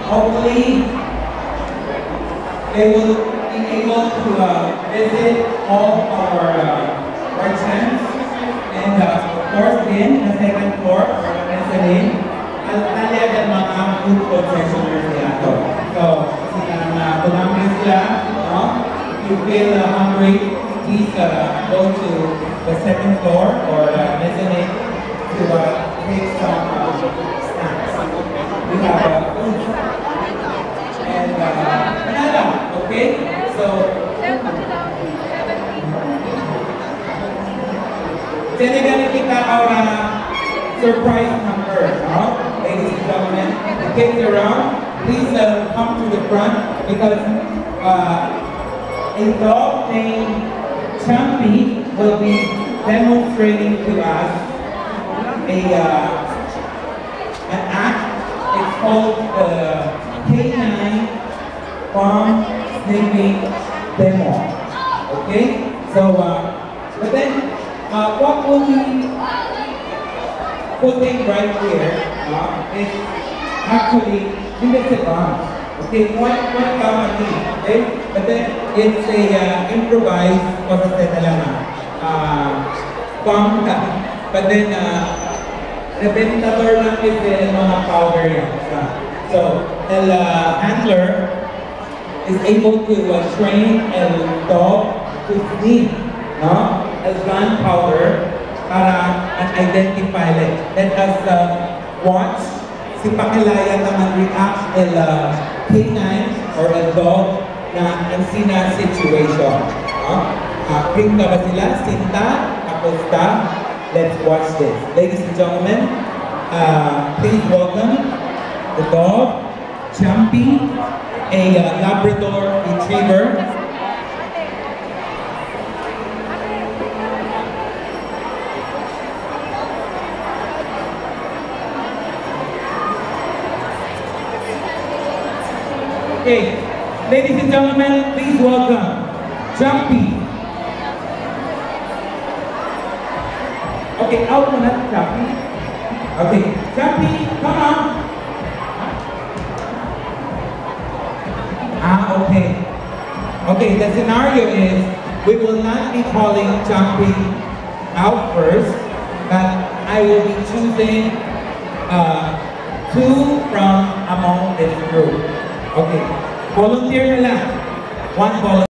hopefully they will be able to visit all our merchants. And of course, again, the second floor, or the mezzanine, naliag ang mga food concessioners nila to. So, kung hungry sila, no? If you feel hungry, please go to the second floor or the mezzanine to take some snacks. We have food. And banana, okay? So, Senegal kita our surprise number, no? Ladies and gentlemen. The kids around, please come to the front because a dog named Champy will be demonstrating to us an act. It's called the K9 Farm Sniffing Demo. Okay? So, but then, what will be putting right here is actually it's a bomb. Okay, one company. Okay, but then it's a improvised process bomb. But then the ventilator lang is mga powder yan. So the handler is able to train a dog to sniff, no? As gunpowder para identify it. Let us watch si Pakilaya naman react el K9 or a dog na ang sina situation. Bring ka ba sila? Sinta? Aposta? Let's watch this. Ladies and gentlemen, please welcome the dog, Champy, a Labrador Retriever. Okay, ladies and gentlemen, please welcome Champy. Okay, out muna Champy. Okay, Champy, come on. Okay. Okay, the scenario is we will not be calling Champy out first, but I will be choosing two from among this group. Okay, volunteer na lang. One volunteer.